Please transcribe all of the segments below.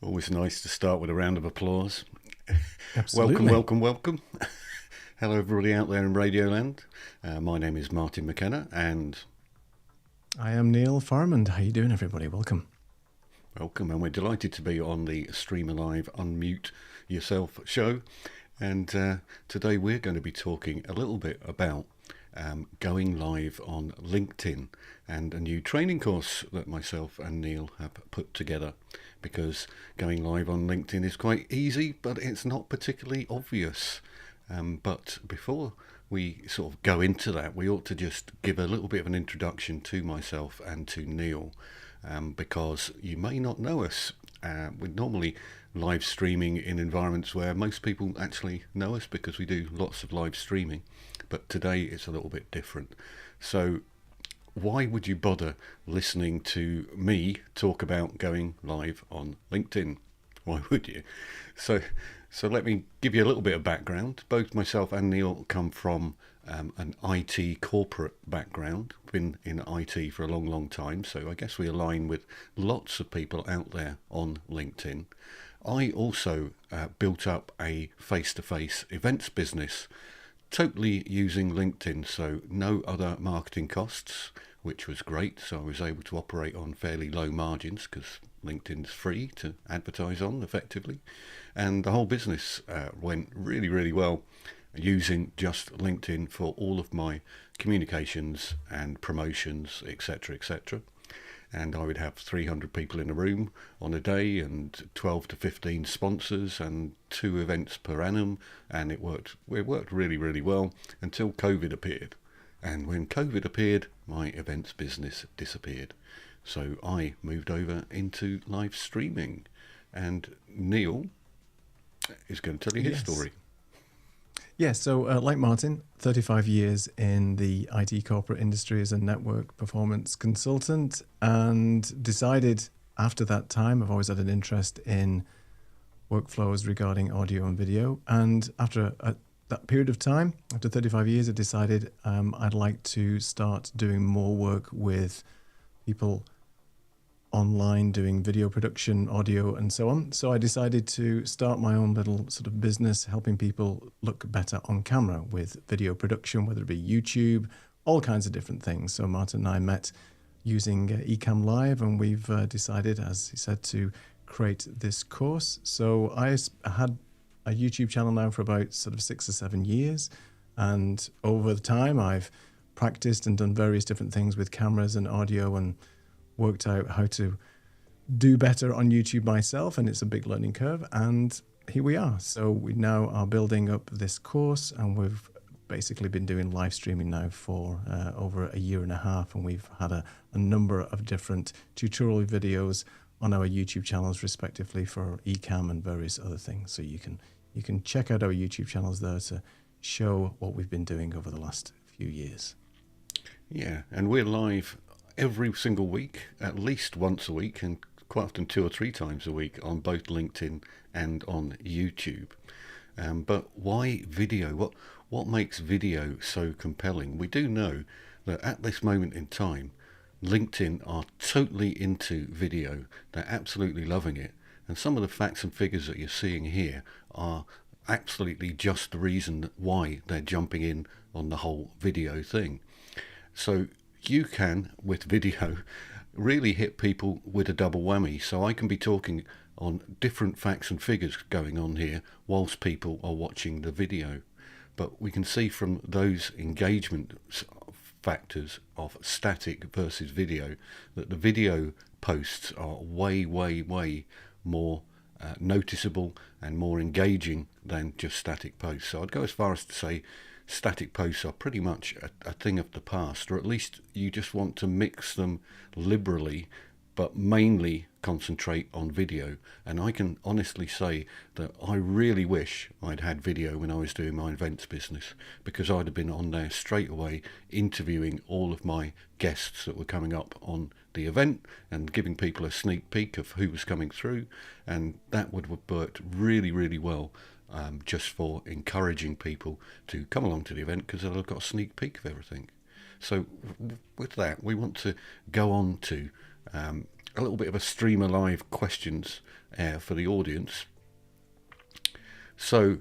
Always nice to start with a round of applause. Welcome, Absolutely. welcome, welcome. Hello, everybody out there in Radioland. My name is Martin McKenna, and I am Neil Farmand. How you doing, everybody? Welcome. welcome. And we're delighted to be on the Stream Alive Unmute Yourself show. And today we're going to be talking a little bit about going live on LinkedIn and a new training course that myself and Neil have put together, because going live on LinkedIn is quite easy, but it's not particularly obvious. But before we sort of go into that, we ought to just give a little bit of an introduction to myself and to Neil, because you may not know us. We're normally live streaming in environments where most people actually know us because we do lots of live streaming, but today it's a little bit different. So why would you bother listening to me talk about going live on LinkedIn? Why would you? So, so let me give you a little bit of background. Both myself and Neil come from an IT corporate background. Been in IT for a long, long time. So I guess we align with lots of people out there on LinkedIn. I also built up a face-to-face events business, totally using LinkedIn, so no other marketing costs, which was great. So I was able to operate on fairly low margins because LinkedIn's free to advertise on effectively. And the whole business went really, really well using just LinkedIn for all of my communications and promotions, etc., etc. And I would have 300 people in a room on a day and 12 to 15 sponsors and 2 events per annum, and it worked really, really well until COVID appeared. And when COVID appeared, my events business disappeared. So I moved over into live streaming, and Neil is going to tell you his Yes. story. Yes. So, like Martin, 35 years in the IT corporate industry as a network performance consultant, and decided after that time, I've always had an interest in workflows regarding audio and video. And after that period of time, after 35 years, I decided I'd like to start doing more work with people online doing video production, audio, and so on. So I decided to start my own little sort of business helping people look better on camera with video production, whether it be YouTube, all kinds of different things. So Martin and I met using Ecamm Live, and we've decided, as he said, to create this course. So I had a YouTube channel now for about sort of 6 or 7 years. And over the time, I've practiced and done various different things with cameras and audio and worked out how to do better on YouTube myself, and it's a big learning curve. And here we are. So we now are building up this course, and we've basically been doing live streaming now for over a year and a half, and we've had a number of different tutorial videos on our YouTube channels, respectively, for Ecamm and various other things. So you can check out our YouTube channels there to show what we've been doing over the last few years. Yeah, and we're live every single week, at least once a week, and quite often 2 or 3 times a week on both LinkedIn and on YouTube. But why video? What makes video so compelling? We do know that at this moment in time, LinkedIn are totally into video. They're absolutely loving it. And some of the facts and figures that you're seeing here are absolutely just the reason why they're jumping in on the whole video thing. So you can, with video, really hit people with a double whammy. So I can be talking on different facts and figures going on here whilst people are watching the video. But we can see from those engagement factors of static versus video that the video posts are way, way, way more noticeable and more engaging than just static posts. So I'd go as far as to say static posts are pretty much a thing of the past, or at least you just want to mix them liberally, but mainly concentrate on video. And I can honestly say that I really wish I'd had video when I was doing my events business, because I'd have been on there straight away interviewing all of my guests that were coming up on the event and giving people a sneak peek of who was coming through, and that would have worked really, really well. Just for encouraging people to come along to the event because they'll have got a sneak peek of everything. So with that, we want to go on to a little bit of a Streamer Live questions for the audience. So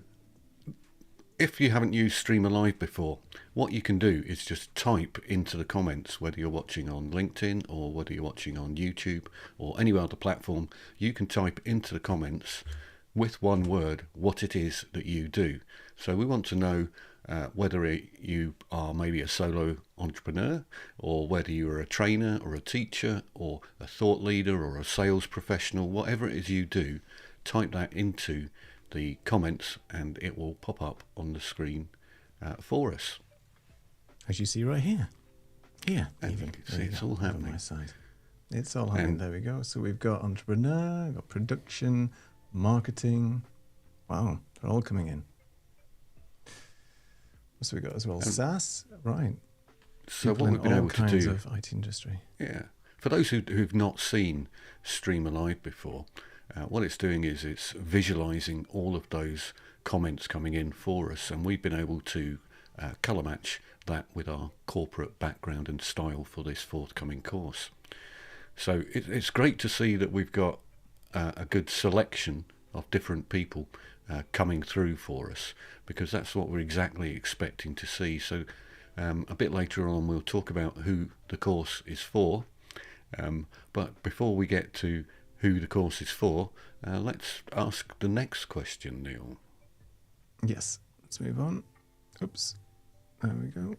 if you haven't used Streamer Live before, what you can do is just type into the comments, whether you're watching on LinkedIn or whether you're watching on YouTube or any other platform, you can type into the comments with one word what it is that you do. So we want to know whether you are maybe a solo entrepreneur, or whether you're a trainer or a teacher or a thought leader or a sales professional. Whatever it is you do, type that into the comments and it will pop up on the screen for us. As you see right here. Here. And see, it's all happening. On my side. It's all happening. There we go. So we've got entrepreneur, we've got production, marketing. Wow, they're all coming in. So we got as well SaaS, right? So what we've been able to do, of IT industry. Yeah, for those who've not seen Streamer Live before, what it's doing is it's visualizing all of those comments coming in for us, and we've been able to colour match that with our corporate background and style for this forthcoming course. So it's great to see that we've got a good selection of different people coming through for us, because that's what we're exactly expecting to see. So a bit later on we'll talk about who the course is for, but before we get to who the course is for, let's ask the next question, Neil. Yes, let's move on. Oops, there we go.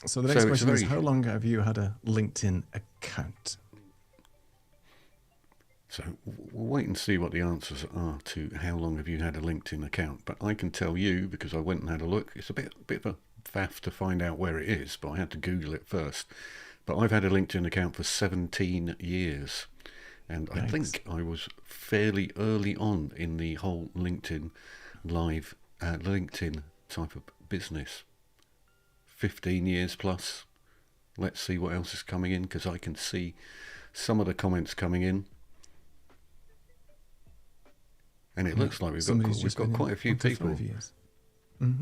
So the next question is, how long have you had a LinkedIn account? So we'll wait and see what the answers are to how long have you had a LinkedIn account. But I can tell you, because I went and had a look, it's a bit of a faff to find out where it is, but I had to Google it first. But I've had a LinkedIn account for 17 years. And I think I was fairly early on in the whole LinkedIn Live, LinkedIn type of business. 15 years plus. Let's see what else is coming in, because I can see some of the comments coming in. And it looks like we've got quite a few people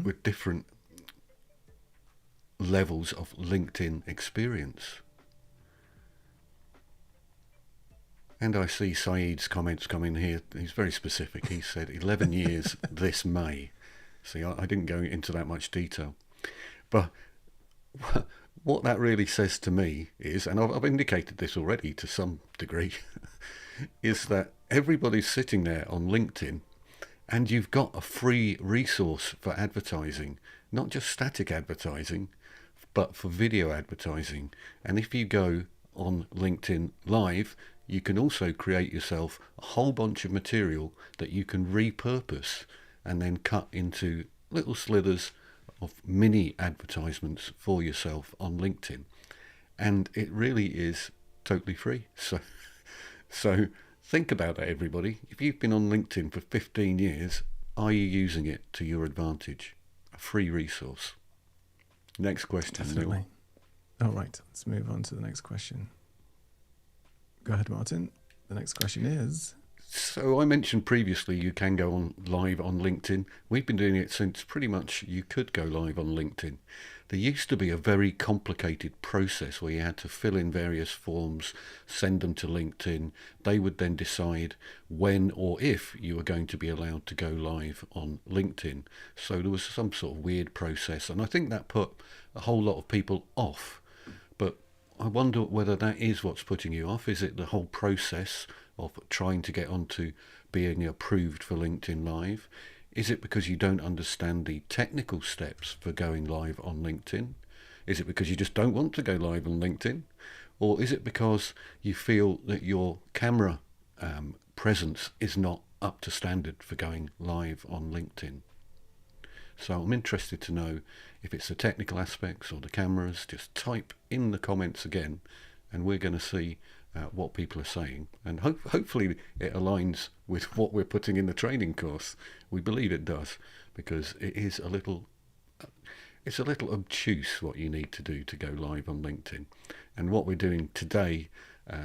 with different levels of LinkedIn experience. And I see Saeed's comments come in here. He's very specific. He said 11 years this May. See, I didn't go into that much detail. But what that really says to me is, and I've indicated this already to some degree, is that everybody's sitting there on LinkedIn and you've got a free resource for advertising, not just static advertising, but for video advertising. And if you go on LinkedIn Live, you can also create yourself a whole bunch of material that you can repurpose and then cut into little slithers of mini advertisements for yourself on LinkedIn. And it really is totally free. So think about that, everybody. If you've been on LinkedIn for 15 years, are you using it to your advantage? A free resource. Next question. Definitely. All right, let's move on to the next question. Go ahead, Martin. The next question is... So I mentioned previously you can go on live on LinkedIn. We've been doing it since pretty much you could go live on LinkedIn. There used to be a very complicated process where you had to fill in various forms, send them to LinkedIn. They would then decide when or if you were going to be allowed to go live on LinkedIn. So there was some sort of weird process, and I think that put a whole lot of people off. But I wonder whether that is what's putting you off. Is it the whole process of trying to get onto being approved for LinkedIn Live? Is it because you don't understand the technical steps for going live on LinkedIn? Is it because you just don't want to go live on LinkedIn? Or is it because you feel that your camera presence is not up to standard for going live on LinkedIn? So I'm interested to know if it's the technical aspects or the cameras. Just type in the comments again and we're going to see what people are saying, and hopefully it aligns with what we're putting in the training course. We believe it does, because it is a little obtuse what you need to do to go live on LinkedIn. And what we're doing today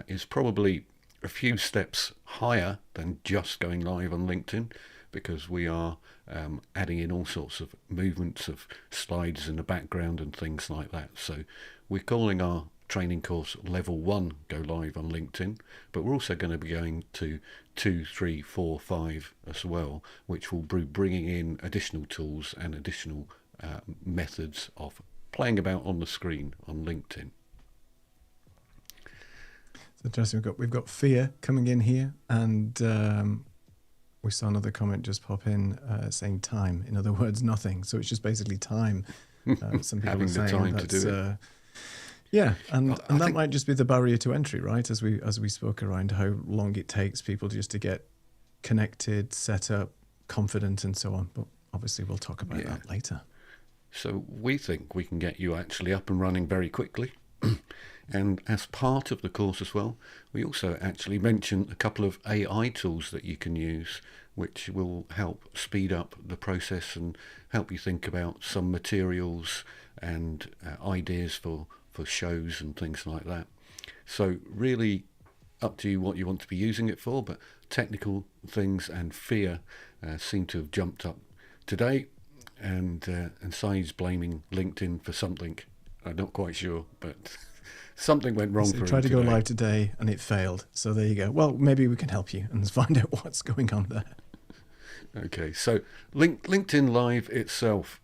is probably a few steps higher than just going live on LinkedIn, because we are adding in all sorts of movements of slides in the background and things like that. So we're calling our training course level 1 go live on LinkedIn, but we're also going to be going to 2, 3, 4, 5 as well, which will be bringing in additional tools and additional methods of playing about on the screen on LinkedIn. It's interesting. We've got fear coming in here, and we saw another comment just pop in saying time. In other words, nothing. So it's just basically time. Some people Having are saying the time that's, to do it. Yeah, and that think, might just be the barrier to entry, right? As we spoke around how long it takes people just to get connected, set up, confident, and so on. But obviously, we'll talk about that later. So we think we can get you actually up and running very quickly. And as part of the course as well, we also actually mention a couple of AI tools that you can use, which will help speed up the process and help you think about some materials and ideas for shows and things like that. So really up to you what you want to be using it for, but technical things and fear seem to have jumped up today, and Sai's blaming LinkedIn for something. I'm not quite sure, but something went wrong for him. Tried to go live today and it failed. So there you go. Well, maybe we can help you and find out what's going on there. Okay, so LinkedIn Live itself,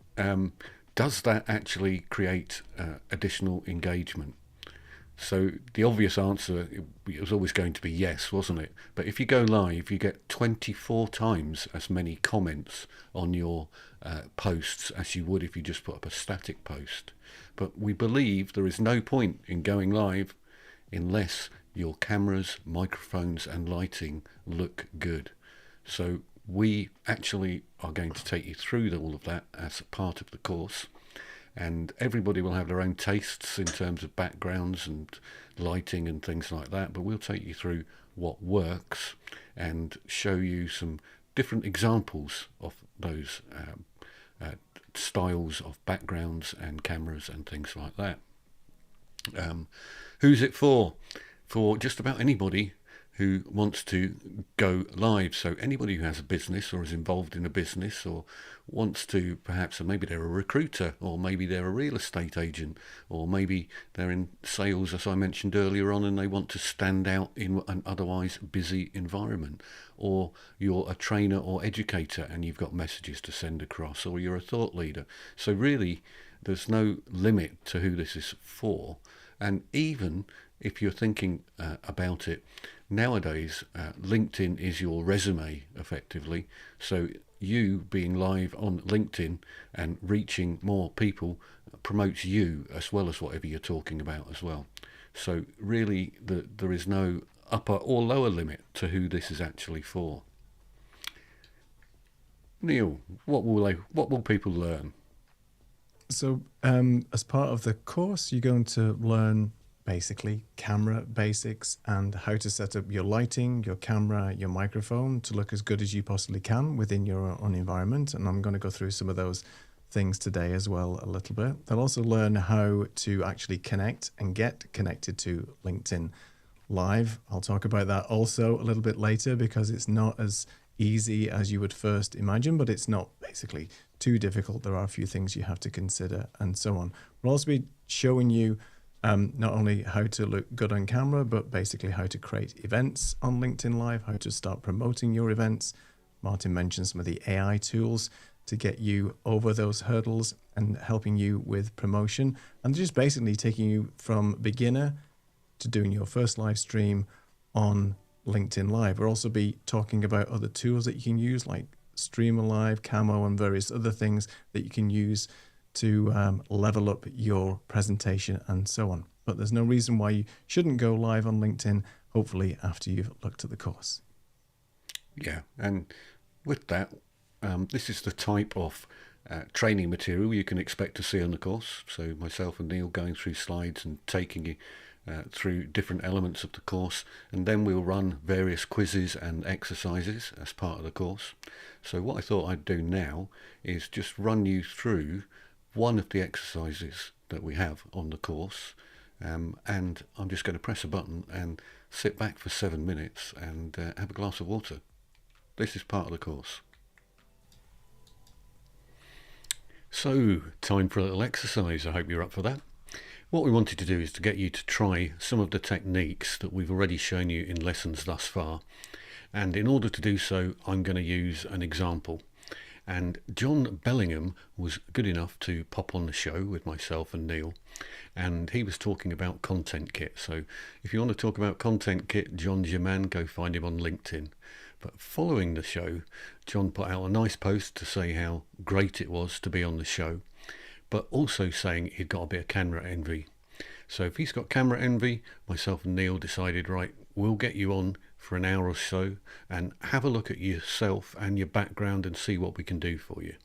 does that actually create additional engagement? So the obvious answer, it was always going to be yes, wasn't it? But if you go live, you get 24 times as many comments on your posts as you would if you just put up a static post. But we believe there is no point in going live unless your cameras, microphones and lighting look good. So we actually are going to take you through all of that as a part of the course, and everybody will have their own tastes in terms of backgrounds and lighting and things like that, but we'll take you through what works and show you some different examples of those styles of backgrounds and cameras and things like that. Who's it for? For just about anybody who wants to go live. So anybody who has a business or is involved in a business or wants to, perhaps, or maybe they're a recruiter, or maybe they're a real estate agent, or maybe they're in sales, as I mentioned earlier on, and they want to stand out in an otherwise busy environment, or you're a trainer or educator and you've got messages to send across, or you're a thought leader. So really, there's no limit to who this is for. And even if you're thinking about it, nowadays, LinkedIn is your resume, effectively. So you being live on LinkedIn and reaching more people promotes you as well as whatever you're talking about as well. So really, there is no upper or lower limit to who this is actually for. Neil, what will people learn? So as part of the course, you're going to learn basically camera basics and how to set up your lighting, your camera, your microphone to look as good as you possibly can within your own environment. And I'm going to go through some of those things today as well a little bit. They'll also learn how to actually connect and get connected to LinkedIn Live. I'll talk about that also a little bit later because it's not as easy as you would first imagine, but it's not basically too difficult. There are a few things you have to consider and so on. We'll also be showing you not only how to look good on camera, but basically how to create events on LinkedIn Live, how to start promoting your events. Martin mentioned some of the AI tools to get you over those hurdles and helping you with promotion, and just basically taking you from beginner to doing your first live stream on LinkedIn Live. We'll also be talking about other tools that you can use like Streamer Live, Camo, and various other things that you can use to level up your presentation and so on. But there's no reason why you shouldn't go live on LinkedIn, hopefully after you've looked at the course. Yeah, and with that, this is the type of training material you can expect to see on the course. So myself and Neil going through slides and taking you through different elements of the course, and then we'll run various quizzes and exercises as part of the course. So what I thought I'd do now is just run you through one of the exercises that we have on the course, and I'm just going to press a button and sit back for 7 minutes and have a glass of water. This is part of the course. So, time for a little exercise. I hope you're up for that. What we wanted to do is to get you to try some of the techniques that we've already shown you in lessons thus far. And in order to do so, I'm going to use an example. And John Bellingham was good enough to pop on the show with myself and Neil, and he was talking about Content Kit. So if you want to talk about Content Kit, John's your man. Go find him on LinkedIn. But following the show, John put out a nice post to say how great it was to be on the show, but also saying he'd got a bit of camera envy. So if he's got camera envy, myself and Neil decided, right, we'll get you on for an hour or so and have a look at yourself and your background and see what we can do for you.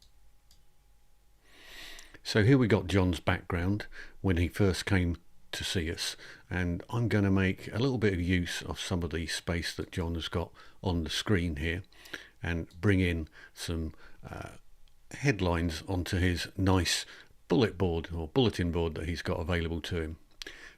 So here we got John's background when he first came to see us, and I'm going to make a little bit of use of some of the space that John has got on the screen here and bring in some headlines onto his nice bulletin board that he's got available to him.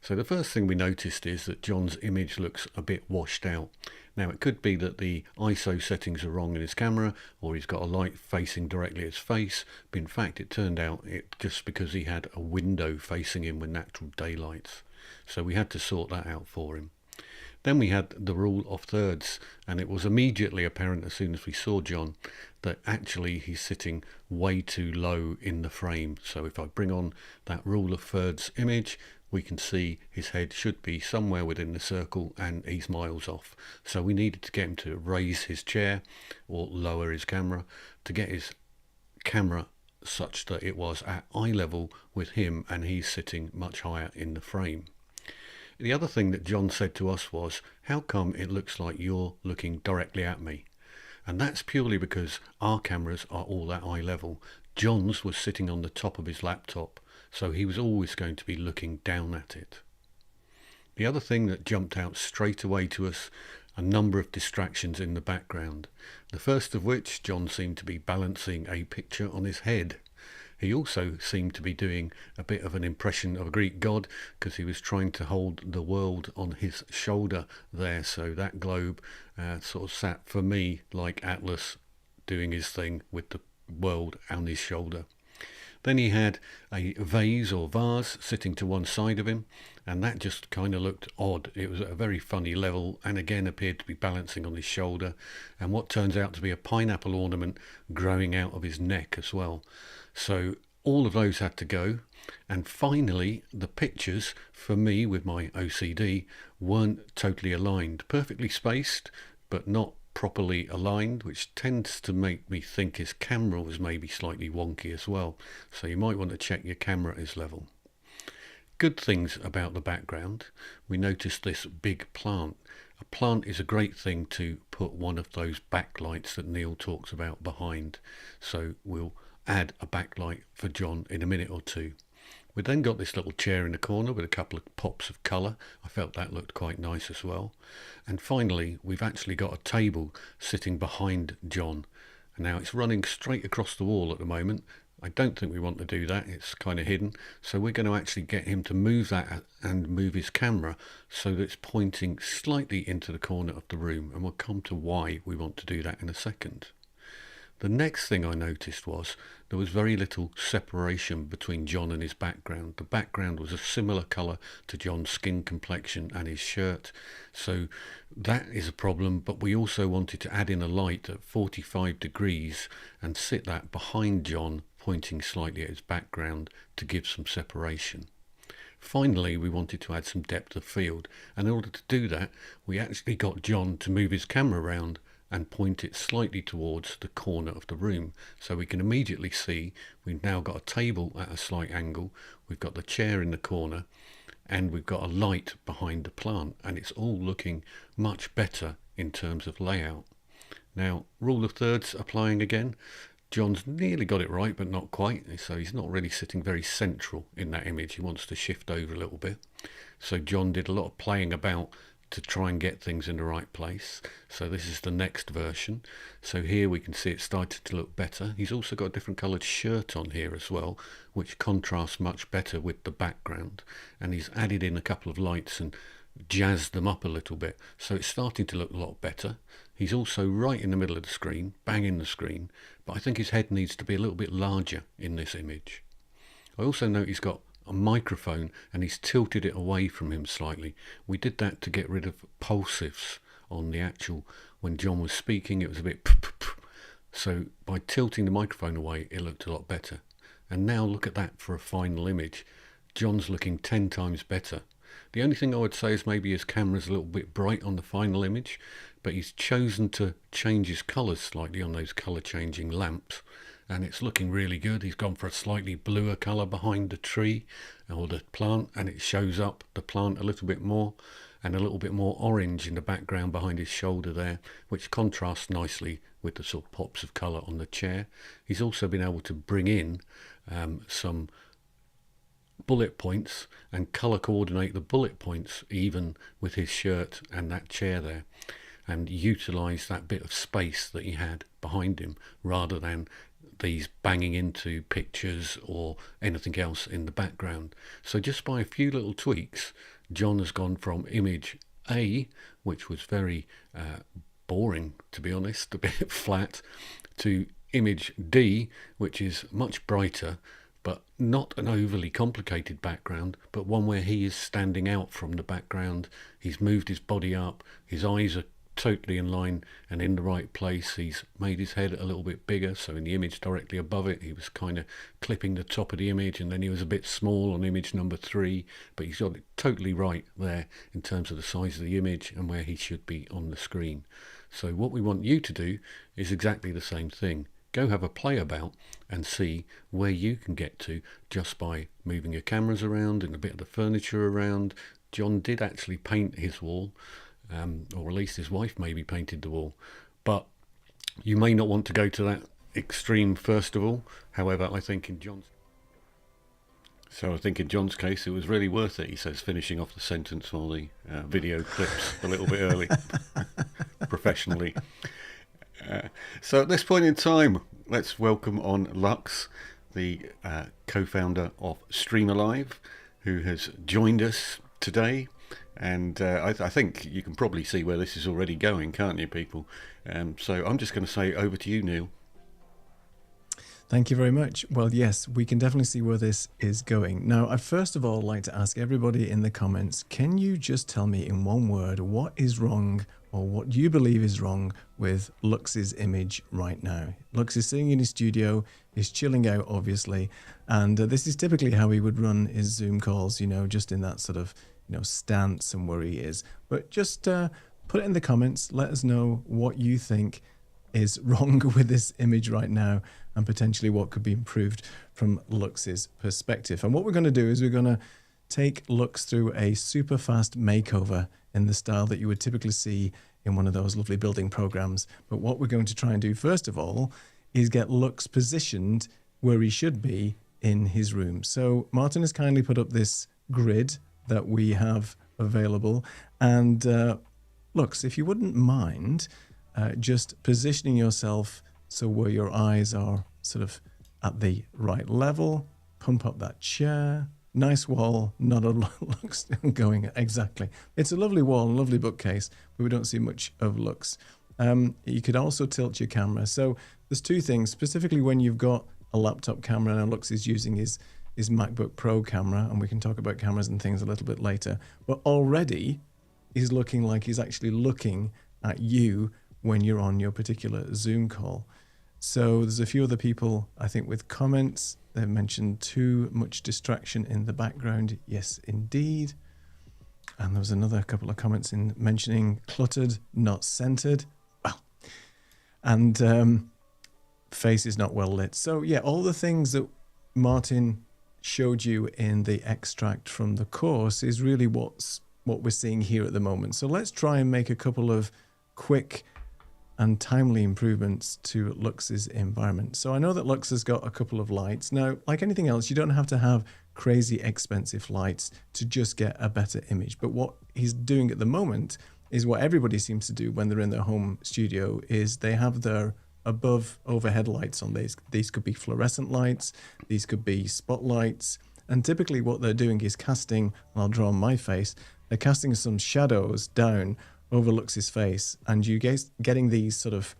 So the first thing we noticed is that John's image looks a bit washed out. Now it could be that the ISO settings are wrong in his camera, or he's got a light facing directly at his face, but in fact it turned out it just because he had a window facing him with natural daylights. So we had to sort that out for him. Then we had the rule of thirds, and it was immediately apparent as soon as we saw John that actually he's sitting way too low in the frame. So if I bring on that rule of thirds image, we can see his head should be somewhere within the circle and he's miles off. So we needed to get him to raise his chair or lower his camera to get his camera such that it was at eye level with him and he's sitting much higher in the frame. The other thing that John said to us was, how come it looks like you're looking directly at me? And that's purely because our cameras are all at eye level. John's was sitting on the top of his laptop, so he was always going to be looking down at it. The other thing that jumped out straight away to us, a number of distractions in the background. The first of which, John seemed to be balancing a picture on his head. He also seemed to be doing a bit of an impression of a Greek god because he was trying to hold the world on his shoulder there. So that globe sort of sat for me like Atlas doing his thing with the world on his shoulder. Then he had a vase or vase sitting to one side of him, and that just kind of looked odd. It was at a very funny level and again appeared to be balancing on his shoulder, and what turns out to be a pineapple ornament growing out of his neck as well. So all of those had to go. And finally, the pictures, for me with my OCD, weren't totally aligned. Perfectly spaced, but not properly aligned, which tends to make me think his camera was maybe slightly wonky as well. So you might want to check your camera is level. Good things about the background. We noticed this big plant. A plant is a great thing to put one of those backlights that Neil talks about behind. So we'll add a backlight for John in a minute or two. We then got this little chair in the corner with a couple of pops of colour. I felt that looked quite nice as well. And finally, we've actually got a table sitting behind John. And now it's running straight across the wall at the moment. I don't think we want to do that. It's kind of hidden. So we're going to actually get him to move that and move his camera so that it's pointing slightly into the corner of the room. And we'll come to why we want to do that in a second. The next thing I noticed was there was very little separation between John and his background. The background was a similar colour to John's skin complexion and his shirt. So that is a problem, but we also wanted to add in a light at 45 degrees and sit that behind John, pointing slightly at his background to give some separation. Finally, we wanted to add some depth of field, and in order to do that, we actually got John to move his camera around and point it slightly towards the corner of the room. So we can immediately see we've now got a table at a slight angle, we've got the chair in the corner, and we've got a light behind the plant, and it's all looking much better in terms of layout. Now, rule of thirds applying again. John's nearly got it right, but not quite. So he's not really sitting very central in that image. He wants to shift over a little bit. So John did a lot of playing about to try and get things in the right place. So this is the next version. So here we can see it started to look better. He's also got a different coloured shirt on here as well, which contrasts much better with the background. And he's added in a couple of lights and jazzed them up a little bit. So it's starting to look a lot better. He's also right in the middle of the screen, bang in the screen, but I think his head needs to be a little bit larger in this image. I also note he's got a microphone and he's tilted it away from him slightly. We did that to get rid of pulsives on the actual, when John was speaking, it was a bit so by tilting the microphone away, it looked a lot better. And now look at that for a final image. John's looking 10 times better. The only thing I would say is maybe his camera's a little bit bright on the final image, but he's chosen to change his colours slightly on those colour changing lamps, and it's looking really good. He's gone for a slightly bluer colour behind the tree or the plant, and it shows up the plant a little bit more, and a little bit more orange in the background behind his shoulder there, which contrasts nicely with the sort of pops of colour on the chair. He's also been able to bring in some bullet points and colour coordinate the bullet points even with his shirt and that chair there, and utilise that bit of space that he had behind him rather than these banging into pictures or anything else in the background. So just by a few little tweaks, John has gone from image A, which was very boring, to be honest, a bit flat, to image D, which is much brighter, but not an overly complicated background, but one where he is standing out from the background. He's moved his body up, his eyes are totally in line and in the right place. He's made his head a little bit bigger, so in the image directly above it he was kind of clipping the top of the image, and then he was a bit small on image number 3, but he's got it totally right there in terms of the size of the image and where he should be on the screen. So what we want you to do is exactly the same thing. Go have a play about and see where you can get to just by moving your cameras around and a bit of the furniture around. John did actually paint his wall, or at least his wife maybe painted the wall, but you may not want to go to that extreme first of all. However, I think in John's case it was really worth it, he says, finishing off the sentence while the video clips a little bit early professionally. So at this point in time, let's welcome on Lux, the co-founder of Stream Alive, who has joined us today. And I think you can probably see where this is already going, can't you, people? So I'm just going to say over to you, Neil. Thank you very much. Well, yes, we can definitely see where this is going. Now, I'd first of all like to ask everybody in the comments, can you just tell me in one word what is wrong, or what you believe is wrong with Lux's image right now? Lux is sitting in his studio, he's chilling out, obviously, and this is typically how he would run his Zoom calls, you know, just in that sort of, you know, stance and where he is. But just put it in the comments, let us know what you think is wrong with this image right now, and potentially what could be improved from Lux's perspective. And what we're going to do is we're going to take Lux through a super fast makeover in the style that you would typically see in one of those lovely building programs. But what we're going to try and do first of all is get Lux positioned where he should be in his room. So Martin has kindly put up this grid that we have available, and Lux, if you wouldn't mind just positioning yourself so where your eyes are sort of at the right level. Pump up that chair. Nice wall, not a Lux going exactly. It's a lovely wall, a lovely bookcase, but we don't see much of Lux. You could also tilt your camera. So there's two things, specifically when you've got a laptop camera, and Lux is using his MacBook Pro camera, and we can talk about cameras and things a little bit later. But already he's looking like he's actually looking at you when you're on your particular Zoom call. So there's a few other people, I think, with comments. They've mentioned too much distraction in the background. Yes, indeed. And there was another couple of comments in mentioning cluttered, not centered. Well, and face is not well lit. So yeah, all the things that Martin showed you in the extract from the course is really what we're seeing here at the moment. So let's try and make a couple of quick and timely improvements to Lux's environment. So I know that Lux has got a couple of lights. Now, like anything else, you don't have to have crazy expensive lights to just get a better image. But what he's doing at the moment is what everybody seems to do when they're in their home studio, is they have their above overhead lights on. These could be fluorescent lights, these could be spotlights. And typically what they're doing is casting, and I'll draw on my face, they're casting some shadows down over Lux's face, and you guys getting these sort of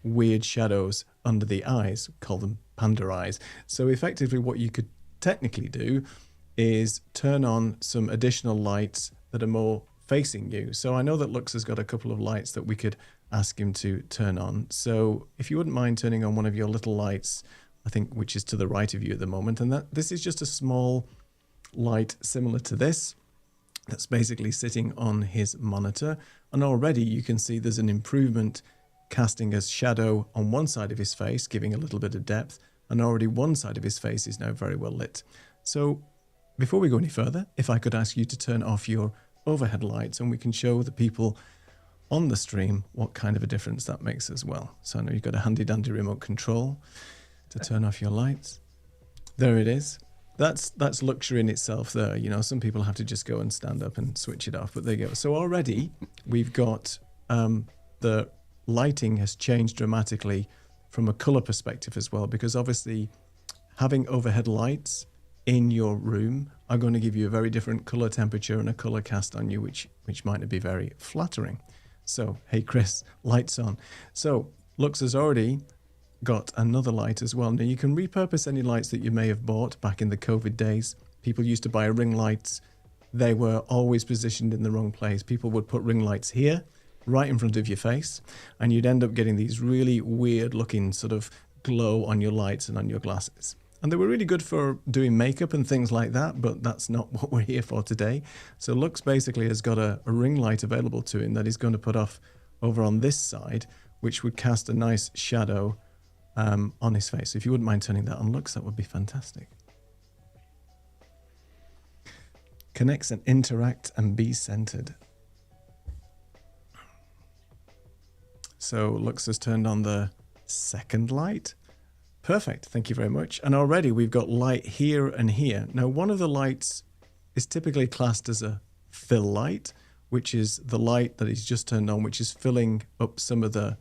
weird shadows under the eyes, call them panda eyes. So effectively what you could technically do is turn on some additional lights that are more facing you. So I know that Lux has got a couple of lights that we could ask him to turn on. So if you wouldn't mind turning on one of your little lights, I think, which is to the right of you at the moment. And this is just a small light similar to this that's basically sitting on his monitor. And already you can see there's an improvement casting a shadow on one side of his face, giving a little bit of depth. And already one side of his face is now very well lit. So before we go any further, if I could ask you to turn off your overhead lights, and we can show the people on the stream what kind of a difference that makes as well. So I know you've got a handy dandy remote control to turn off your lights. There it is. That's luxury in itself there. You know, some people have to just go and stand up and switch it off, but there you go. So already we've got the lighting has changed dramatically from a color perspective as well, because obviously having overhead lights in your room are going to give you a very different color temperature and a color cast on you, which might not be very flattering. So, hey Chris, lights on. So Lux has already got another light as well. Now you can repurpose any lights that you may have bought back in the COVID days. People used to buy ring lights. They were always positioned in the wrong place. People would put ring lights here, right in front of your face, and you'd end up getting these really weird looking sort of glow on your lights and on your glasses. And they were really good for doing makeup and things like that, but that's not what we're here for today. So Lux basically has got a ring light available to him that he's going to put off over on this side, which would cast a nice shadow on his face. So if you wouldn't mind turning that on, Lux, that would be fantastic. Connects and interact and be centered. So Lux has turned on the second light. Perfect, thank you very much. And already we've got light here and here. Now, one of the lights is typically classed as a fill light, which is the light that he's just turned on, which is filling up some of the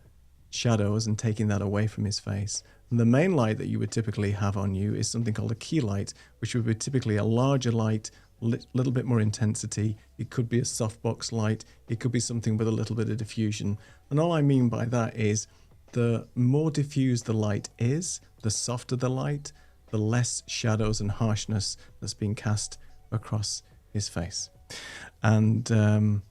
shadows and taking that away from his face. And the main light that you would typically have on you is something called a key light, which would be typically a larger light, little bit more intensity. It could be a softbox light. It could be something with a little bit of diffusion. And all I mean by that is the more diffused the light is, the softer the light, the less shadows and harshness that's being cast across his face. And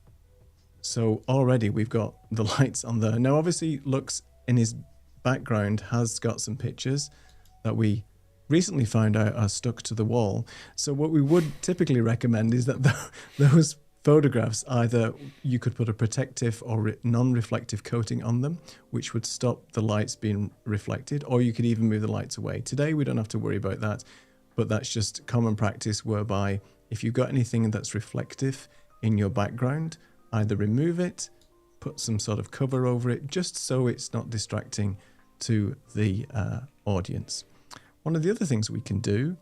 so already we've got the lights on there. Now, obviously, Lux in his background has got some pictures that we recently found out are stuck to the wall. So what we would typically recommend is that those photographs, either you could put a protective or non-reflective coating on them, which would stop the lights being reflected, or you could even move the lights away. Today, we don't have to worry about that, but that's just common practice whereby if you've got anything that's reflective in your background, either remove it, put some sort of cover over it, just so it's not distracting to the audience. One of the other things we can do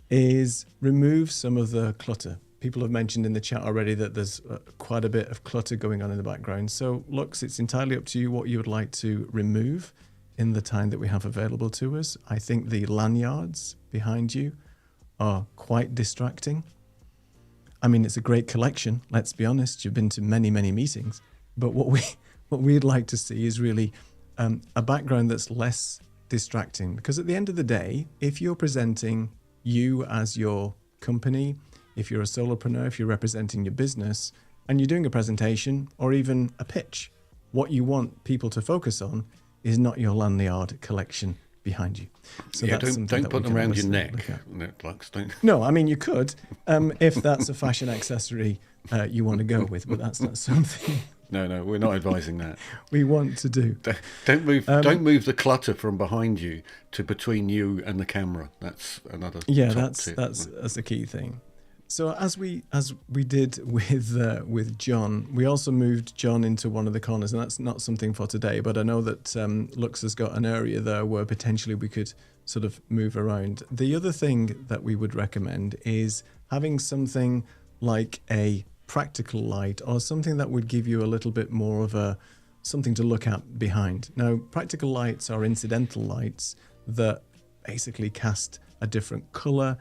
is remove some of the clutter. People have mentioned in the chat already that there's quite a bit of clutter going on in the background. So Lux, it's entirely up to you what you would like to remove in the time that we have available to us. I think the lanyards behind you are quite distracting. I mean, it's a great collection, let's be honest. You've been to many, many meetings. But what we'd like to see is really a background that's less distracting. Because at the end of the day, if you're presenting you as your company, if you're a solopreneur, if you're representing your business, and you're doing a presentation or even a pitch, what you want people to focus on is not your lanyard collection behind you. So yeah, that's don't put them around your neck, Lux. Don't. No, I mean, you could, if that's a fashion accessory you want to go with, but that's not something. No, we're not advising that. We want to do. Don't move the clutter from behind you to between you and the camera. That's another. Yeah, top that's tip. that's a key thing. So as we did with John, we also moved John into one of the corners, and that's not something for today. But I know that Lux has got an area there where potentially we could sort of move around. The other thing that we would recommend is having something like a practical light, or something that would give you a little bit more of something to look at behind. Now, practical lights are incidental lights that basically cast a different color,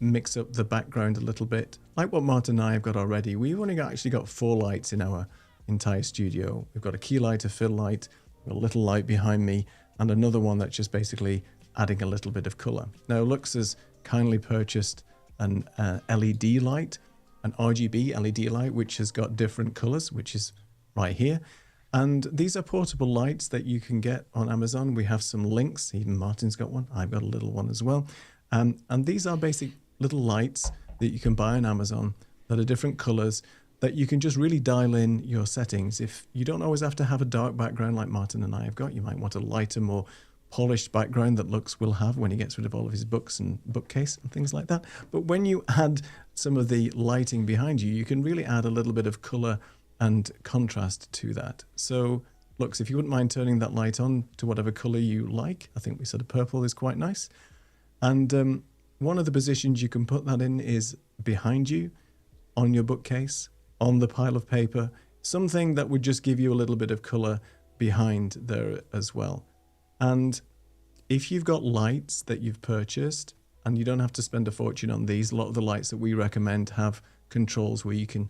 mix up the background a little bit, like what Martin and I have got already. We've only actually got 4 lights in our entire studio. We've got a key light, a fill light, a little light behind me, and another one that's just basically adding a little bit of color. Now, Lux has kindly purchased an LED light, an RGB LED light, which has got different colors, which is right here. And these are portable lights that you can get on Amazon. We have some links. Even Martin's got one. I've got a little one as well. And these are basic little lights that you can buy on Amazon that are different colors that you can just really dial in your settings. If you don't always have to have a dark background like Martin and I have got, you might want a lighter, more polished background that Lux will have when he gets rid of all of his books and bookcase and things like that. But when you add some of the lighting behind you, you can really add a little bit of color and contrast to that. So Lux, if you wouldn't mind turning that light on to whatever color you like, I think we said a purple is quite nice. And one of the positions you can put that in is behind you, on your bookcase, on the pile of paper, something that would just give you a little bit of color behind there as well. And if you've got lights that you've purchased, and you don't have to spend a fortune on these, a lot of the lights that we recommend have controls where you can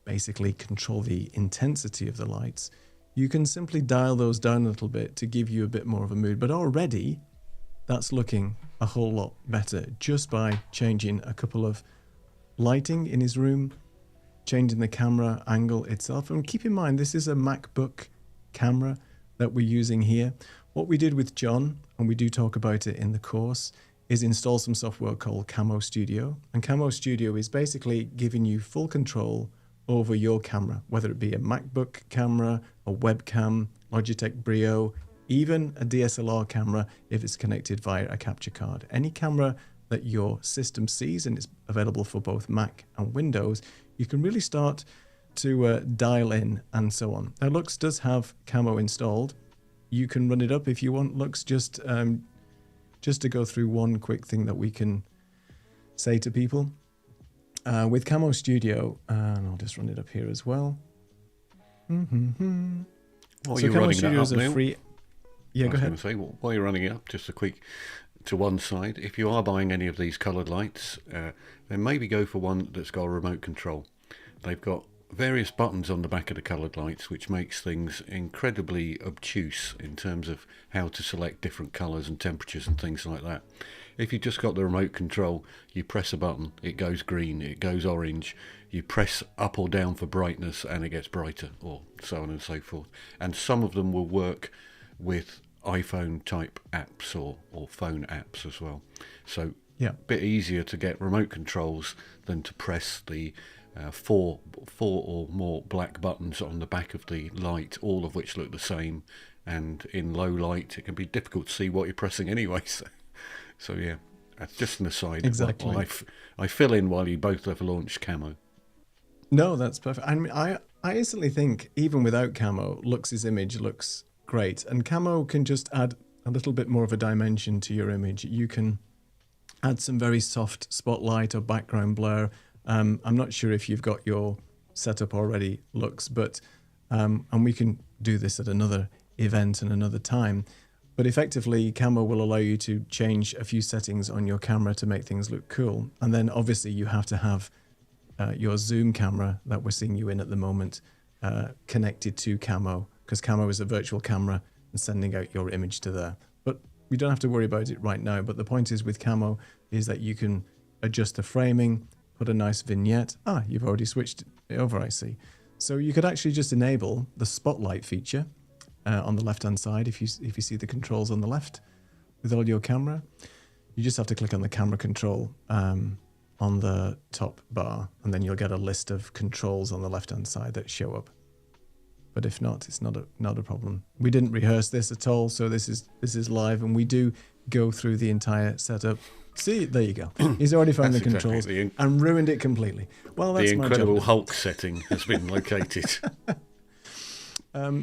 basically control the intensity of the lights. You can simply dial those down a little bit to give you a bit more of a mood. But already that's looking a whole lot better just by changing a couple of lighting in his room, changing the camera angle itself. And keep in mind, this is a MacBook camera that we're using here. What we did with John, and we do talk about it in the course, is install some software called Camo Studio. And Camo Studio is basically giving you full control over your camera, whether it be a MacBook camera, a webcam, Logitech Brio, even a DSLR camera if it's connected via a capture card. Any camera that your system sees, and it's available for both Mac and Windows, you can really start to dial in and so on. Now, Lux does have Camo installed. You can run it up if you want, Lux. Just to go through one quick thing that we can say to people. With Camo Studio, and I'll just run it up here as well. While So you're Camo running Studio that is up, a Neil, free... Yeah, go I ahead. was going to say, while you're running it up, just a quick to one side. If you are buying any of these coloured lights, then maybe go for one that's got a remote control. They've got various buttons on the back of the coloured lights, which makes things incredibly obtuse in terms of how to select different colours and temperatures and things like that. If you've just got the remote control, you press a button, it goes green, it goes orange, you press up or down for brightness and it gets brighter, or so on and so forth. And some of them will work with iPhone type apps or phone apps as well. So Yeah. a bit easier to get remote controls than to press the four or more black buttons on the back of the light, all of which look the same. And in low light, it can be difficult to see what you're pressing anyway. So yeah, that's just an aside. Exactly. While I fill in while you both have launched Camo. No, that's perfect. I mean, I instantly think even without Camo, Lux's image looks great. And Camo can just add a little bit more of a dimension to your image. You can add some very soft spotlight or background blur. I'm not sure if you've got your setup already, Lux, but and we can do this at another event and another time. But effectively, Camo will allow you to change a few settings on your camera to make things look cool. And then obviously you have to have your Zoom camera that we're seeing you in at the moment connected to Camo, because Camo is a virtual camera and sending out your image to there. But we don't have to worry about it right now. But the point is with Camo is that you can adjust the framing, put a nice vignette. You've already switched it over, I see. So you could actually just enable the spotlight feature on the left-hand side. If you see the controls on the left with all your camera, you just have to click on the camera control on the top bar, and then you'll get a list of controls on the left-hand side that show up. But if not, it's not a problem. We didn't rehearse this at all, so this is live, and we do go through the entire setup. See, there you go. He's already found the controls and ruined it completely. Well, that's the my Incredible job. Hulk setting has been located.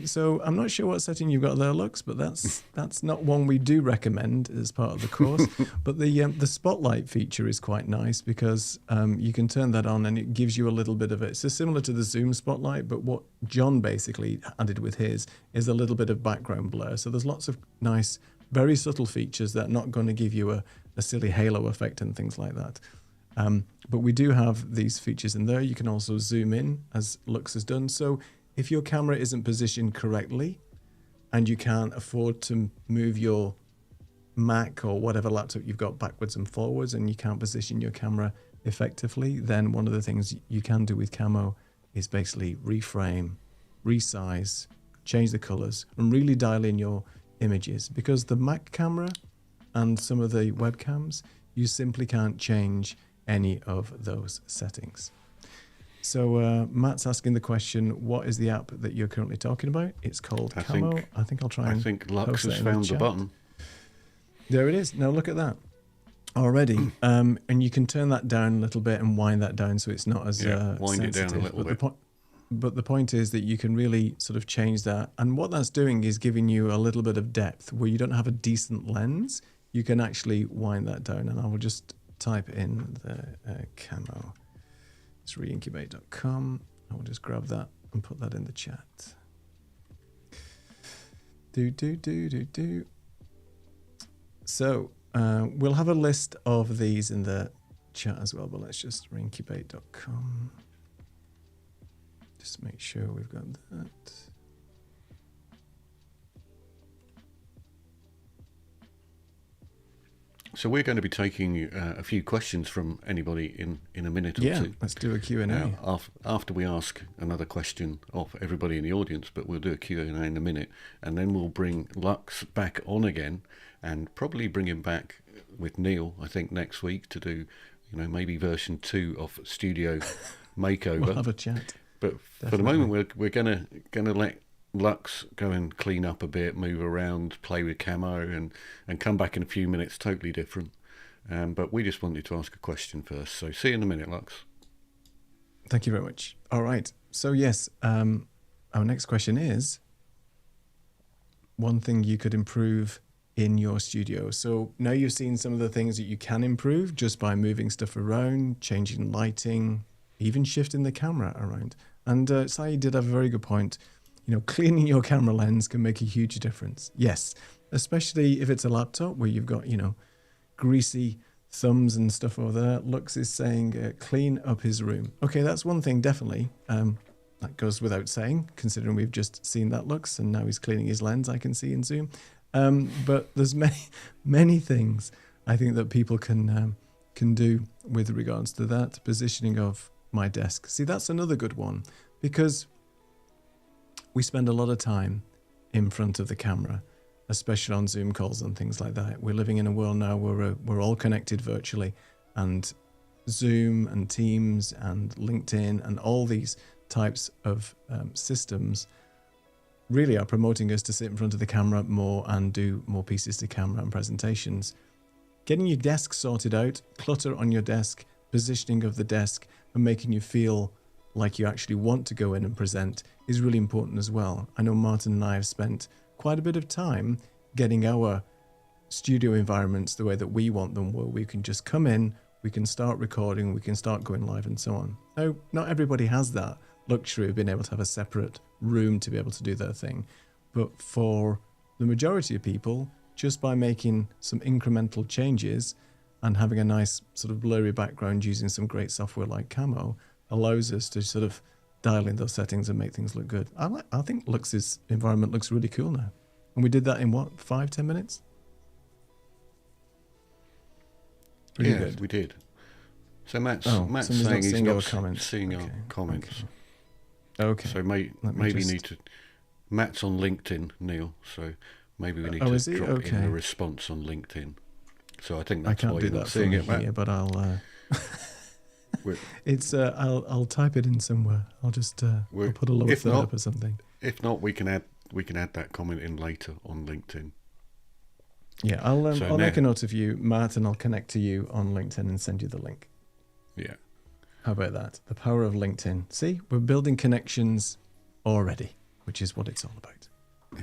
So I'm not sure what setting you've got there, Lux, but that's not one we do recommend as part of the course. But the spotlight feature is quite nice because you can turn that on and it gives you a little bit of it. So similar to the Zoom spotlight, but what John basically added with his is a little bit of background blur. So there's lots of nice, very subtle features that are not going to give you a silly halo effect and things like that. But we do have these features in there. You can also zoom in, as Lux has done. So if your camera isn't positioned correctly and you can't afford to move your Mac or whatever laptop you've got backwards and forwards, and you can't position your camera effectively, then one of the things you can do with camo is basically reframe, resize, change the colors, and really dial in your images. Because the Mac camera and some of the webcams, you simply can't change any of those settings. So Matt's asking the question, what is the app that you're currently talking about? It's called Camo. I think I'll try and I think Lux post has that in the found the chat. button. There it is. Now look at that already. And you can turn that down a little bit and wind that down so it's not as wind it sensitive. down a little bit. But the point is that you can really sort of change that. And what that's doing is giving you a little bit of depth where you don't have a decent lens. You can actually wind that down. And I will just type in the camo. It's reincubate.com. I will just grab that and put that in the chat. So we'll have a list of these in the chat as well, but let's just reincubate.com. Just make sure we've got that. So we're going to be taking a few questions from anybody in a minute or two. Yeah, let's do a Q&A. After we ask another question of everybody in the audience, but we'll do a Q&A in a minute, and then we'll bring Lux back on again, and probably bring him back with Neil, I think, next week to do, maybe version 2 of Studio Makeover. We'll have a chat. But Definitely. for the moment, we're gonna let Lux go and clean up a bit, move around, play with camo, and come back in a few minutes, totally different. But we just wanted to ask a question first. So see you in a minute, Lux. Thank you very much. All right. So yes, our next question is one thing you could improve in your studio. So now you've seen some of the things that you can improve just by moving stuff around, changing lighting, even shifting the camera around. And Sai did have a very good point. Cleaning your camera lens can make a huge difference. Yes, especially if it's a laptop where you've got, greasy thumbs and stuff over there. Lux is saying clean up his room. Okay, that's one thing, definitely. That goes without saying, considering we've just seen that Lux and now he's cleaning his lens, I can see in Zoom. But there's many things I think that people can do with regards to that positioning of my desk. See, that's another good one, because we spend a lot of time in front of the camera, especially on Zoom calls and things like that. We're living in a world now where we're all connected virtually, and Zoom and Teams and LinkedIn and all these types of systems really are promoting us to sit in front of the camera more and do more pieces to camera and presentations. Getting your desk sorted out, clutter on your desk, positioning of the desk, and making you feel like you actually want to go in and present is really important as well. I know Martin and I have spent quite a bit of time getting our studio environments the way that we want them, where we can just come in, we can start recording, we can start going live and so on. Now, not everybody has that luxury of being able to have a separate room to be able to do their thing. But for the majority of people, just by making some incremental changes and having a nice sort of blurry background using some great software like Camo allows us to sort of dial in those settings and make things look good. I think Lux's environment looks really cool now. And we did that in what, 5-10 minutes? Pretty good. We did. So Matt's somebody's saying he's seeing not our comments. seeing our comments. Okay. So maybe need to. Matt's on LinkedIn, Neil. So maybe we need to drop in a response on LinkedIn. So I think that's why you're not seeing it, Matt. But I'll. I'll type it in somewhere. I'll just I'll put a lower third up or something. If not, we can add that comment in later on LinkedIn. Yeah, I'll make a note of you, Matt, and I'll connect to you on LinkedIn and send you the link. Yeah. How about that? The power of LinkedIn. See, we're building connections already, which is what it's all about.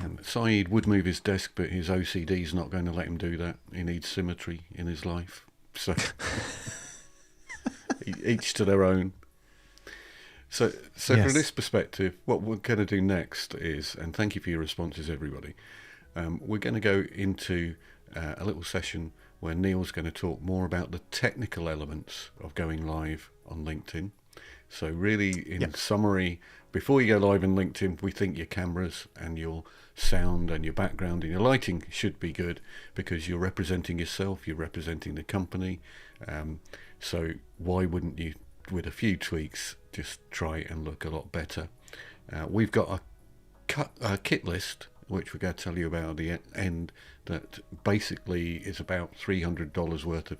And Saeed would move his desk, but his OCD's not going to let him do that. He needs symmetry in his life. So each to their own. So yes. From this perspective, what we're going to do next is, and thank you for your responses, everybody, we're going to go into a little session where Neil's going to talk more about the technical elements of going live on LinkedIn. So really, in summary, before you go live on LinkedIn, we think your cameras and your sound and your background and your lighting should be good, because you're representing yourself, you're representing the company. So why wouldn't you, with a few tweaks, just try and look a lot better? We've got a kit list, which we're going to tell you about at the end, that basically is about $300 worth of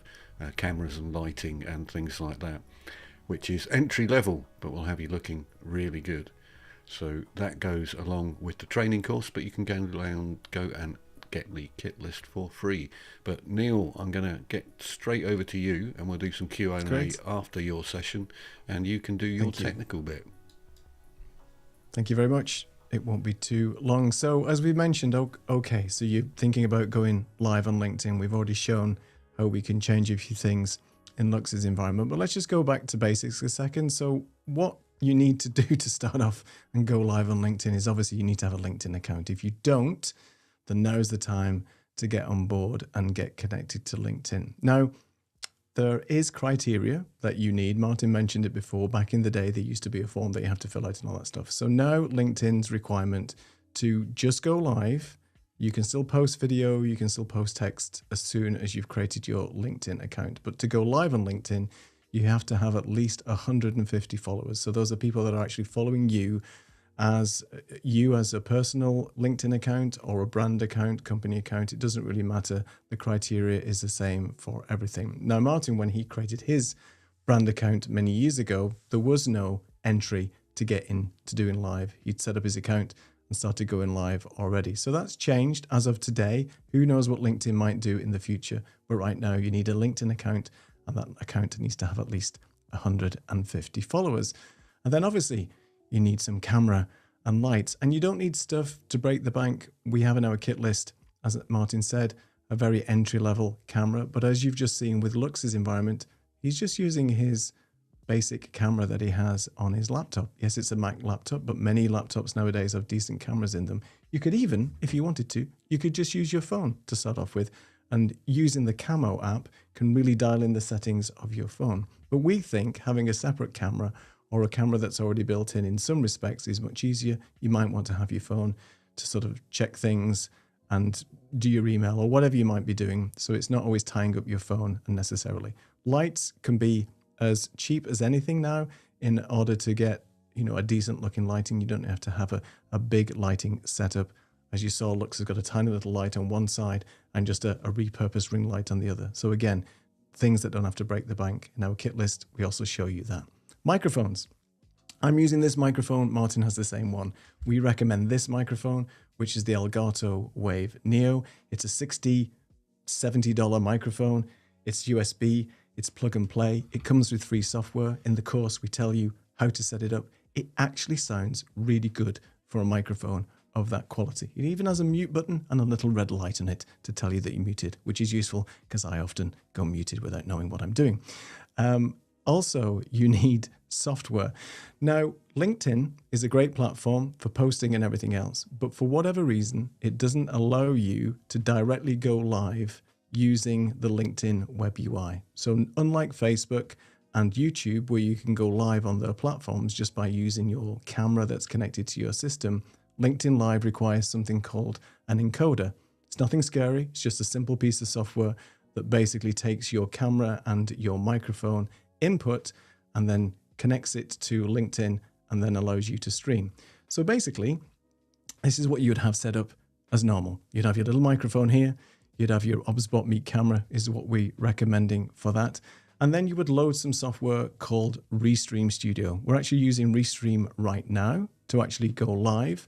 cameras and lighting and things like that, which is entry level, but will have you looking really good. So that goes along with the training course, but you can go and get the kit list for free. But Neil, I'm going to get straight over to you, and we'll do some Q&A after your session, and you can do your technical bit. Thank you very much. It won't be too long. So as we mentioned, okay, so you're thinking about going live on LinkedIn. We've already shown how we can change a few things in Lux's environment, but let's just go back to basics a second. So what you need to do to start off and go live on LinkedIn is obviously you need to have a LinkedIn account. If you don't, then now's the time to get on board and get connected to LinkedIn. Now, there is criteria that you need. Martin mentioned it before. Back in the day, there used to be a form that you have to fill out and all that stuff. So now LinkedIn's requirement to just go live. You can still post video, you can still post text as soon as you've created your LinkedIn account. But to go live on LinkedIn, you have to have at least 150 followers. So those are people that are actually following you as a personal LinkedIn account or a brand account, company account. It doesn't really matter. The criteria is the same for everything. Now, Martin, when he created his brand account many years ago, there was no entry to get into doing live. He'd set up his account and started going live already. So that's changed as of today. Who knows what LinkedIn might do in the future? But right now you need a LinkedIn account, and that account needs to have at least 150 followers. And then obviously you need some camera and lights, and you don't need stuff to break the bank. We have in our kit list, as Martin said, a very entry-level camera. But as you've just seen with Lux's environment, he's just using his basic camera that he has on his laptop. Yes, it's a Mac laptop, but many laptops nowadays have decent cameras in them. You could even, if you wanted to, you could just use your phone to start off with, and using the Camo app can really dial in the settings of your phone. But we think having a separate camera or a camera that's already built in some respects is much easier. You might want to have your phone to sort of check things and do your email or whatever you might be doing. So it's not always tying up your phone unnecessarily. Lights can be as cheap as anything now. In order to get, a decent looking lighting, you don't have to have a big lighting setup. As you saw, Lux has got a tiny little light on one side and just a repurposed ring light on the other. So again, things that don't have to break the bank. In our kit list, we also show you that. Microphones. I'm using this microphone. Martin has the same one. We recommend this microphone, which is the Elgato Wave Neo. It's a $60, $70 microphone. It's USB. It's plug and play. It comes with free software. In the course, we tell you how to set it up. It actually sounds really good for a microphone of that quality. It even has a mute button and a little red light on it to tell you that you're muted, which is useful because I often go muted without knowing what I'm doing. Also, you need software. Now, LinkedIn is a great platform for posting and everything else, but for whatever reason, it doesn't allow you to directly go live using the LinkedIn web UI. So unlike Facebook and YouTube, where you can go live on their platforms just by using your camera that's connected to your system, LinkedIn Live requires something called an encoder. It's nothing scary. It's just a simple piece of software that basically takes your camera and your microphone input and then connects it to LinkedIn and then allows you to stream. So basically, this is what you would have set up as normal. You'd have your little microphone here. You'd have your OBSBot Meet camera is what we're recommending for that. And then you would load some software called Restream Studio. We're actually using Restream right now to actually go live.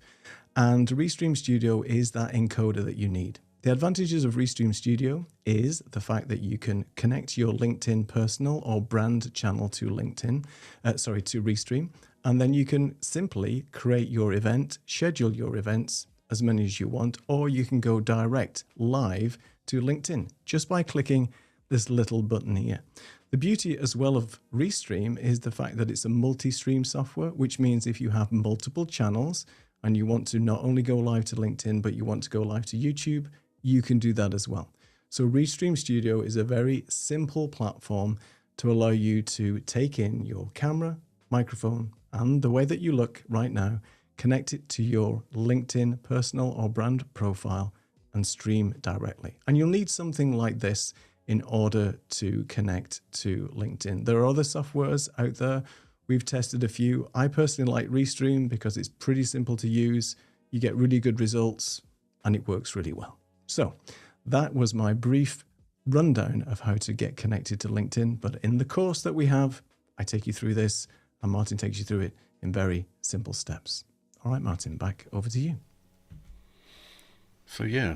And Restream Studio is that encoder that you need. The advantages of Restream Studio is the fact that you can connect your LinkedIn personal or brand channel to to Restream. And then you can simply create your event, schedule your events, as many as you want, or you can go direct live to LinkedIn just by clicking this little button here. The beauty as well of Restream is the fact that it's a multi-stream software, which means if you have multiple channels and you want to not only go live to LinkedIn, but you want to go live to YouTube, you can do that as well. So Restream Studio is a very simple platform to allow you to take in your camera, microphone, and the way that you look right now, connect it to your LinkedIn personal or brand profile and stream directly. And you'll need something like this in order to connect to LinkedIn. There are other softwares out there. We've tested a few. I personally like Restream because it's pretty simple to use. You get really good results and it works really well. So that was my brief rundown of how to get connected to LinkedIn. But in the course that we have, I take you through this and Martin takes you through it in very simple steps. All right, Martin, back over to you. So yeah,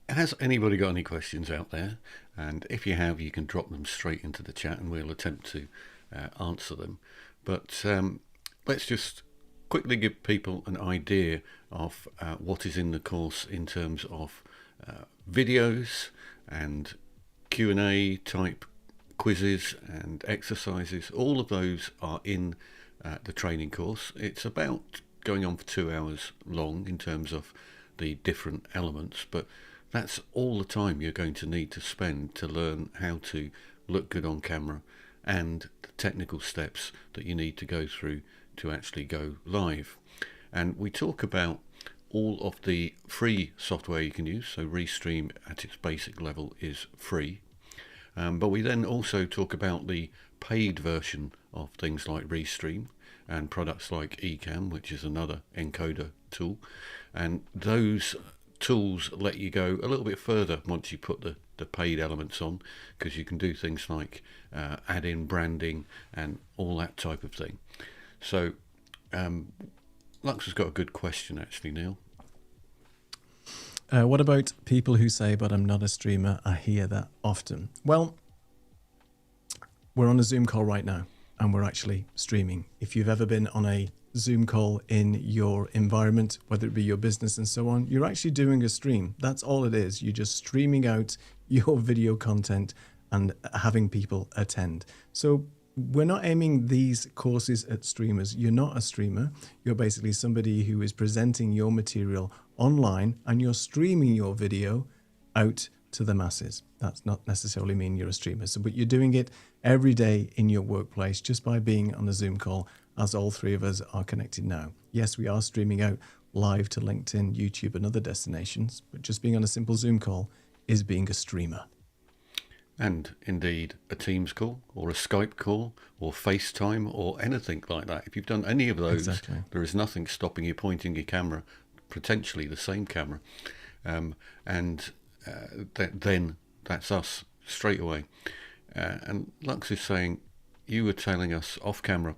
has anybody got any questions out there? And if you have, you can drop them straight into the chat and we'll attempt to answer them. But let's just quickly give people an idea of what is in the course in terms of videos and Q&A type quizzes and exercises. All of those are in the training course. It's about going on for 2 hours long in terms of the different elements, but that's all the time you're going to need to spend to learn how to look good on camera and the technical steps that you need to go through to actually go live. And we talk about all of the free software you can use. So Restream at its basic level is free. But we then also talk about the paid version of things like Restream and products like Ecamm, which is another encoder tool. And those tools let you go a little bit further once you put the paid elements on, because you can do things like add in branding and all that type of thing. So Lux has got a good question actually, Neil. What about people who say, but I'm not a streamer? I hear that often. Well, we're on a Zoom call right now and we're actually streaming. If you've ever been on a Zoom call in your environment, whether it be your business and so on, you're actually doing a stream. That's all it is. You're just streaming out your video content and having people attend. So we're not aiming these courses at streamers. You're not a streamer. You're basically somebody who is presenting your material online and you're streaming your video out to the masses. That's not necessarily mean you're a streamer. So, but you're doing it every day in your workplace just by being on a Zoom call, as all three of us are connected now. Yes, we are streaming out live to LinkedIn, YouTube, and other destinations, but just being on a simple Zoom call is being a streamer. And indeed, a Teams call or a Skype call or FaceTime or anything like that. If you've done any of those, Exactly. There is nothing stopping you pointing your camera, potentially the same camera, then that's us straight away. And Lux is saying, you were telling us off camera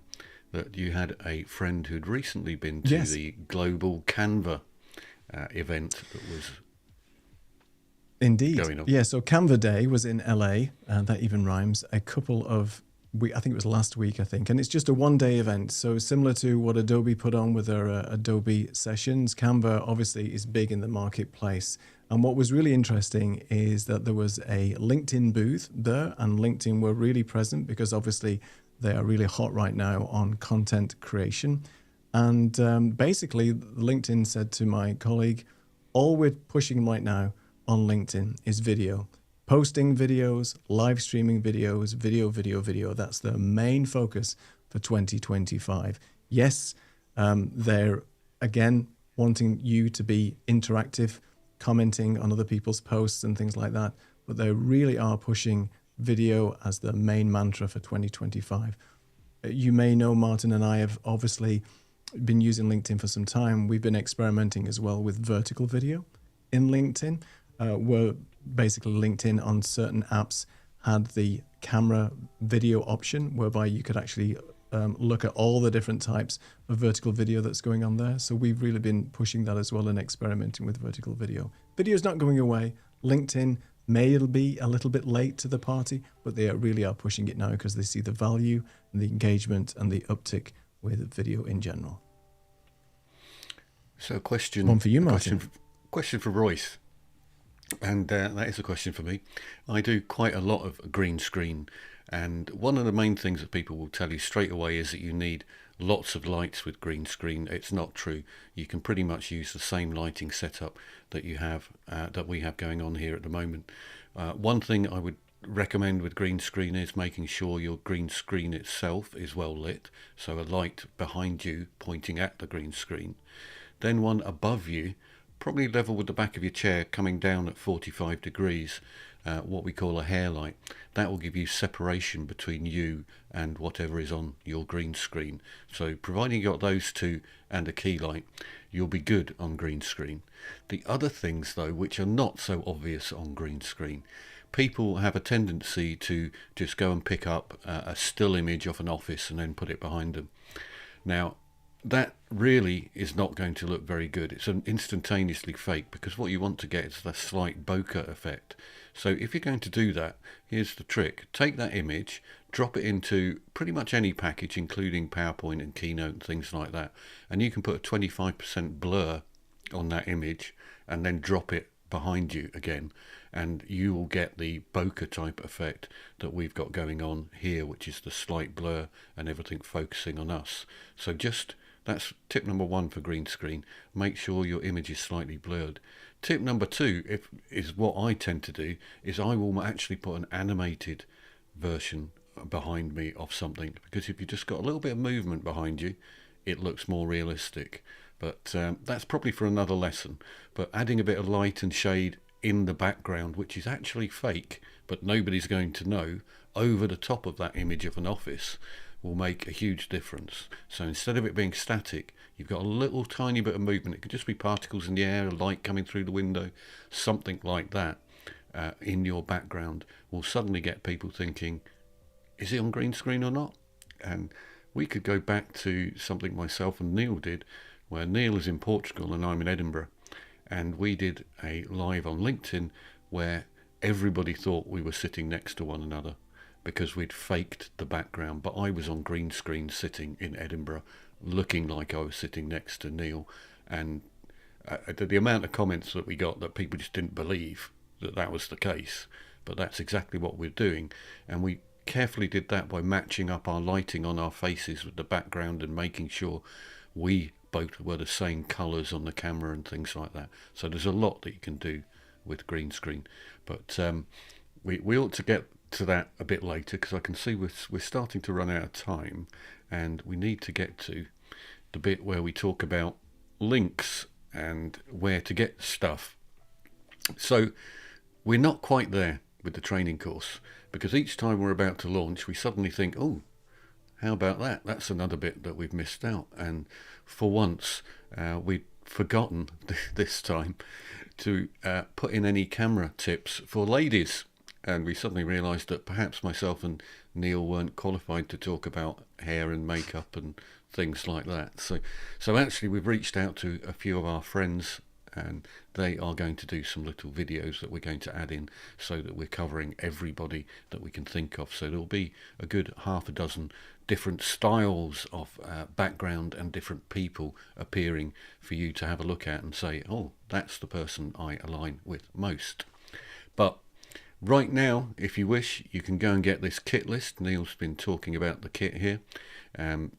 that you had a friend who'd recently been to the global Canva event that was Indeed. going on. Yeah, so Canva Day was in LA, and that even rhymes. I think it was last week, and it's just a one-day event. So similar to what Adobe put on with their Adobe sessions, Canva obviously is big in the marketplace. And what was really interesting is that there was a LinkedIn booth there, and LinkedIn were really present because obviously they are really hot right now on content creation. And basically, LinkedIn said to my colleague, all we're pushing right now on LinkedIn is video. Posting videos, live streaming videos, video. That's the main focus for 2025. Yes, they're, again, wanting you to be interactive, commenting on other people's posts and things like that, but they really are pushing video as the main mantra for 2025. You may know Martin and I have obviously been using LinkedIn for some time. We've been experimenting as well with vertical video in LinkedIn, where basically LinkedIn on certain apps had the camera video option whereby you could actually look at all the different types of vertical video that's going on there. So we've really been pushing that as well and experimenting with vertical video. Video is not going away. LinkedIn may be a little bit late to the party, but they really are pushing it now because they see the value and the engagement and the uptick with video in general. So question. One for you, Martin. Question for Royce. And that is a question for me. I do quite a lot of green screen, and one of the main things that people will tell you straight away is that you need lots of lights with green screen. It's not true. You can pretty much use the same lighting setup that you have, that we have going on here at the moment. One thing I would recommend with green screen is making sure your green screen itself is well lit, so a light behind you pointing at the green screen. Then one above you, probably level with the back of your chair, coming down at 45 degrees. what we call a hair light. That will give you separation between you and whatever is on your green screen. So providing you got those two and a key light, you'll be good on green screen. The other things though, which are not so obvious on green screen, people have a tendency to just go and pick up a still image of an office and then put it behind them. Now, that really is not going to look very good. It's an instantaneously fake, because what you want to get is the slight bokeh effect. So if you're going to do that, here's the trick. Take that image, drop it into pretty much any package, including PowerPoint and Keynote and things like that, and you can put a 25% blur on that image and then drop it behind you again, and you will get the bokeh type effect that we've got going on here, which is the slight blur and everything focusing on us. So that's tip number one for green screen. Make sure your image is slightly blurred. Tip number two is what I tend to do, is I will actually put an animated version behind me of something, because if you just got a little bit of movement behind you, it looks more realistic. But that's probably for another lesson. But adding a bit of light and shade in the background, which is actually fake, but nobody's going to know, over the top of that image of an office, will make a huge difference. So instead of it being static, you've got a little tiny bit of movement. It could just be particles in the air, light coming through the window, something like that in your background will suddenly get people thinking, is it on green screen or not? And we could go back to something myself and Neil did, where Neil is in Portugal and I'm in Edinburgh, and we did a live on LinkedIn where everybody thought we were sitting next to one another, because we'd faked the background, but I was on green screen sitting in Edinburgh looking like I was sitting next to Neil. And the amount of comments that we got, that people just didn't believe that that was the case, but that's exactly what we're doing. And we carefully did that by matching up our lighting on our faces with the background and making sure we both were the same colours on the camera and things like that. So there's a lot that you can do with green screen, but we ought to get to that a bit later, because I can see we're starting to run out of time, and we need to get to the bit where we talk about links and where to get stuff. So we're not quite there with the training course, because each time we're about to launch, we suddenly think, oh, how about that? That's another bit that we've missed out. And for once, we'd forgotten this time to put in any camera tips for ladies. And we suddenly realised that perhaps myself and Neil weren't qualified to talk about hair and makeup and things like that. So actually we've reached out to a few of our friends, and they are going to do some little videos that we're going to add in, so that we're covering everybody that we can think of. So there'll be a good half a dozen different styles of background and different people appearing for you to have a look at and say, oh, that's the person I align with most. But right now, if you wish, you can go and get this kit list. Neil's been talking about the kit here.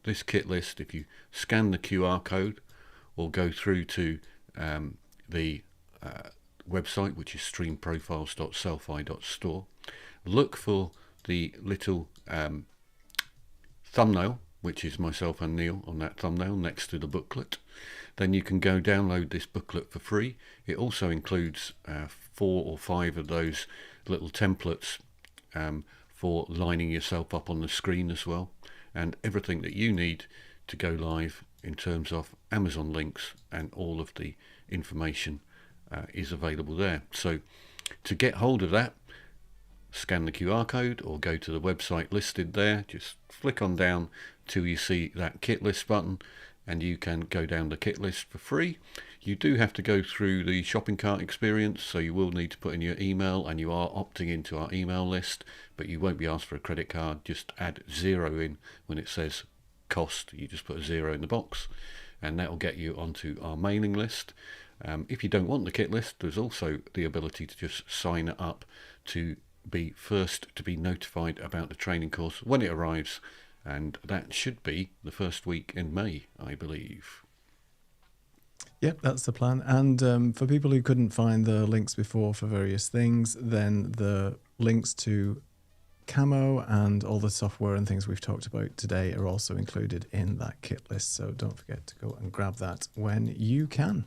This kit list, if you scan the QR code or go through to the website, which is streamprofiles.selfie.store, look for the little thumbnail, which is myself and Neil on that thumbnail next to the booklet. Then you can go download this booklet for free. It also includes 4 or 5 of those little templates for lining yourself up on the screen as well, and everything that you need to go live in terms of Amazon links, and all of the information is available there. So to get hold of that, scan the QR code or go to the website listed there. Just flick on down till you see that kit list button, and you can go down the kit list for free. You do have to go through the shopping cart experience, so you will need to put in your email, and you are opting into our email list, but you won't be asked for a credit card. Just add 0 in when it says cost. You just put a 0 in the box, and that will get you onto our mailing list. If you don't want the kit list, there's also the ability to just sign up to be first to be notified about the training course when it arrives, and that should be the first week in May, I believe. Yep, that's the plan. And for people who couldn't find the links before for various things, then the links to Camo and all the software and things we've talked about today are also included in that kit list. So don't forget to go and grab that when you can.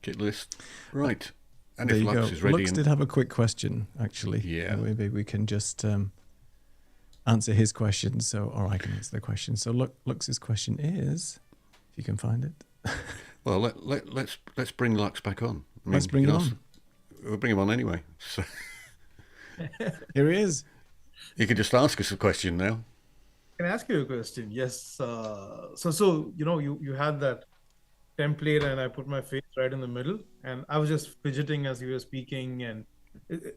Kit list. Right. And There if you Lux go. is ready, Lux did have a quick question, actually. yeah, Maybe we can just answer his question. So, or I can answer the question. So, Lux's question is, if you can find it. well, let's bring Lux back on. I mean, Let's bring you him can ask, on. we'll bring him on anyway. So Here he is. you can just ask us a question now. Can I ask you a question? Yes. So you had that template, and I put my face right in the middle, and I was just fidgeting as you were speaking. And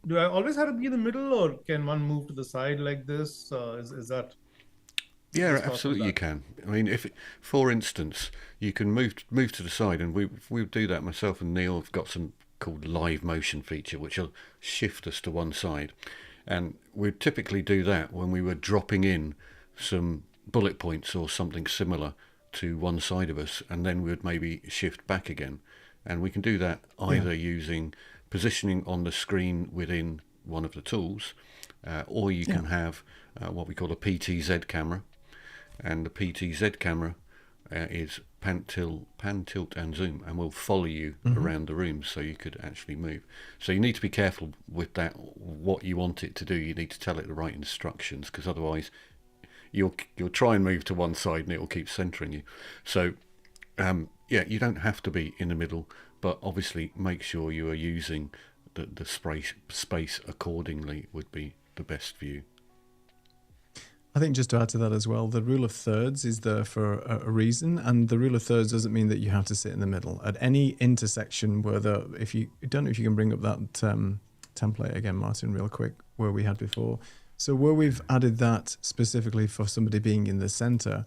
do I always have to be in the middle, or can one move to the side like this? Is that Yeah, just talk about absolutely, you that? can. I mean, if, for instance, you can move to the side, and we do that. Myself and Neil have got some called live motion feature, which will shift us to one side, and we'd typically do that when we were dropping in some bullet points or something similar to one side of us, and then we would maybe shift back again, and we can do that Yeah. either using positioning on the screen within one of the tools, or you Yeah. can have what we call a PTZ camera, and the PTZ camera is pan, tilt, and zoom, and will follow you around the room, so you could actually move. So you need to be careful with that. What you want it to do, you need to tell it the right instructions, because otherwise, you'll try and move to one side, and it will keep centering you. So, yeah, you don't have to be in the middle, but obviously make sure you are using the space accordingly. Would be the best view. I think just to add to that as well, the rule of thirds is there for a reason, and the rule of thirds doesn't mean that you have to sit in the middle at any intersection where if you don't know if you can bring up that template again, Martin, real quick, where we had before. So where we've added that specifically for somebody being in the center,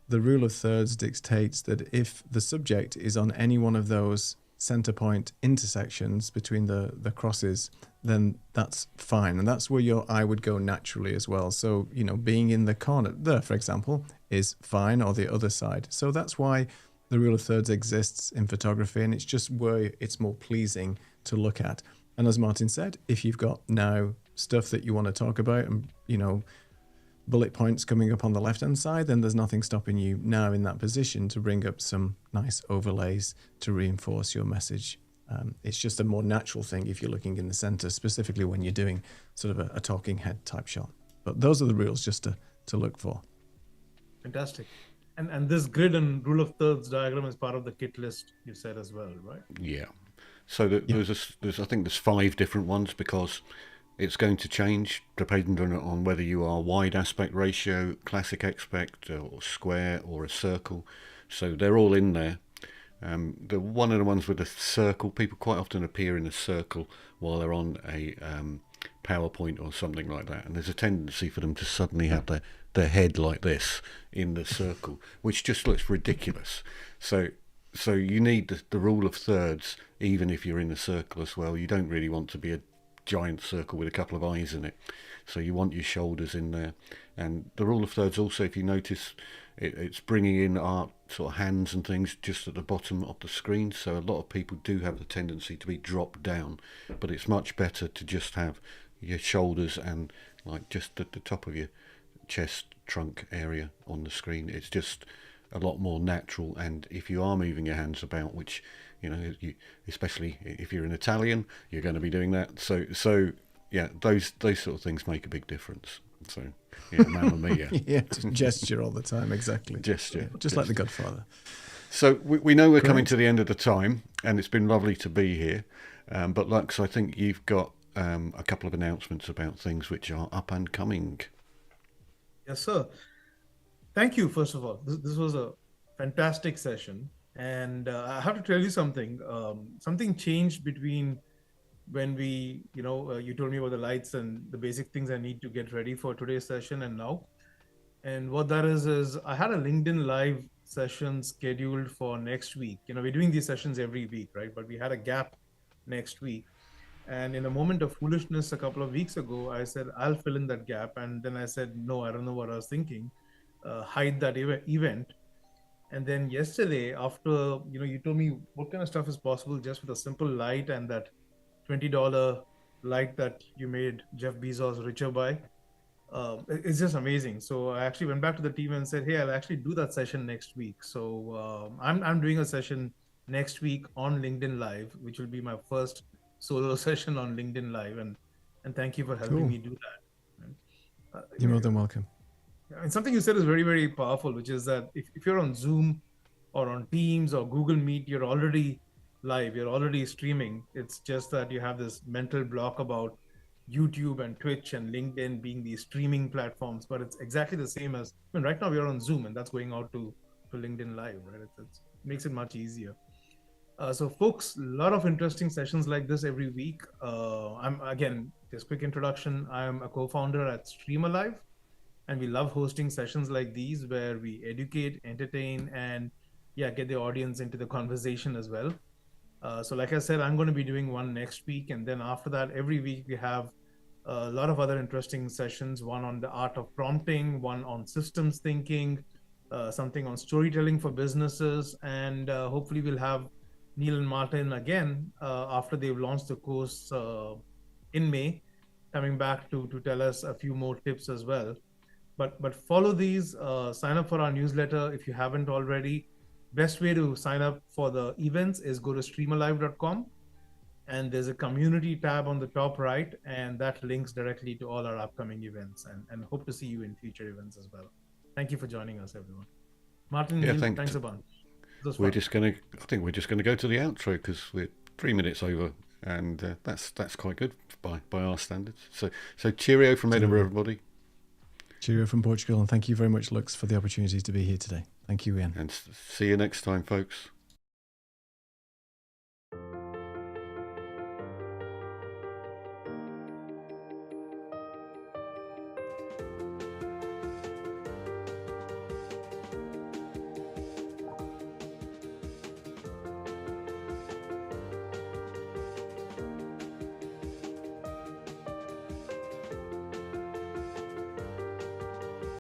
the rule of thirds dictates that if the subject is on any one of those center point intersections between the crosses, then that's fine. And that's where your eye would go naturally as well. So, being in the corner there, for example, is fine, or the other side. So that's why the rule of thirds exists in photography, and it's just where it's more pleasing to look at. And as Martin said, if you've got now stuff that you want to talk about and, bullet points coming up on the left-hand side, then there's nothing stopping you now in that position to bring up some nice overlays to reinforce your message. It's just a more natural thing if you're looking in the center, specifically when you're doing sort of a talking head type shot. But those are the rules just to look for. Fantastic. And this grid and rule of thirds diagram is part of the kit list you said as well, right? Yeah. So there's I think there's 5 different ones, because it's going to change depending on whether you are wide aspect ratio, classic aspect, or square, or a circle. So they're all in there. The one of the ones with a circle, people quite often appear in a circle while they're on a PowerPoint or something like that, and there's a tendency for them to suddenly have their head like this in the circle, which just looks ridiculous. So you need the rule of thirds, even if you're in a circle as well. You don't really want to be a giant circle with a couple of eyes in it, so you want your shoulders in there. And the rule of thirds also, if you notice, it's bringing in our sort of hands and things just at the bottom of the screen, so a lot of people do have the tendency to be dropped down, but it's much better to just have your shoulders and like just at the top of your chest trunk area on the screen. It's just a lot more natural. And if you are moving your hands about, which especially if you're an Italian, you're going to be doing that. So yeah, those sort of things make a big difference. So yeah, mamma mia. Yeah, just gesture all the time, exactly. Gesture. Yeah, just like The Godfather. So we know we're coming to the end of the time, and it's been lovely to be here. But Lux, I think you've got a couple of announcements about things which are up and coming. Yes, sir. Thank you, first of all. This was a fantastic session. And I have to tell you something. Something changed between when you told me about the lights and the basic things I need to get ready for today's session and now. And what that is I had a LinkedIn Live session scheduled for next week. We're doing these sessions every week, right? But we had a gap next week. And in a moment of foolishness a couple of weeks ago, I said, I'll fill in that gap. And then I said, no, I don't know what I was thinking. Hide that event. And then yesterday, after, you told me what kind of stuff is possible just with a simple light and that $20 light that you made Jeff Bezos richer by. It's just amazing. So I actually went back to the team and said, hey, I'll actually do that session next week. So I'm doing a session next week on LinkedIn Live, which will be my first solo session on LinkedIn Live, and thank you for helping Cool. me do that. You're more than welcome. And something you said is very, very powerful, which is that if you're on Zoom or on Teams or Google Meet, you're already live, you're already streaming. It's just that you have this mental block about YouTube and Twitch and LinkedIn being these streaming platforms, but it's exactly the same as, I mean, right now we're on Zoom and that's going out to LinkedIn Live, right? It makes it much easier. So folks, a lot of interesting sessions like this every week. I'm again, just quick introduction. I'm a co-founder at Stream Alive, and we love hosting sessions like these where we educate, entertain, and get the audience into the conversation as well. So like I said, I'm going to be doing one next week, and then after that, every week we have a lot of other interesting sessions, one on the art of prompting, one on systems thinking, something on storytelling for businesses, and hopefully we'll have Neil and Martin again after they've launched the course in May, coming back to tell us a few more tips as well. But follow these, sign up for our newsletter if you haven't already. Best way to sign up for the events is go to streamalive.com, and there's a community tab on the top right, and that links directly to all our upcoming events, and hope to see you in future events as well. Thank you for joining us, everyone. Martin, Neil, thanks a bunch. I think we're just gonna go to the outro because we're 3 minutes over, and that's quite good by our standards. So cheerio from Edinburgh, everybody. Cheerio from Portugal, and thank you very much, Lux, for the opportunity to be here today. Thank you, Ian. And see you next time, folks.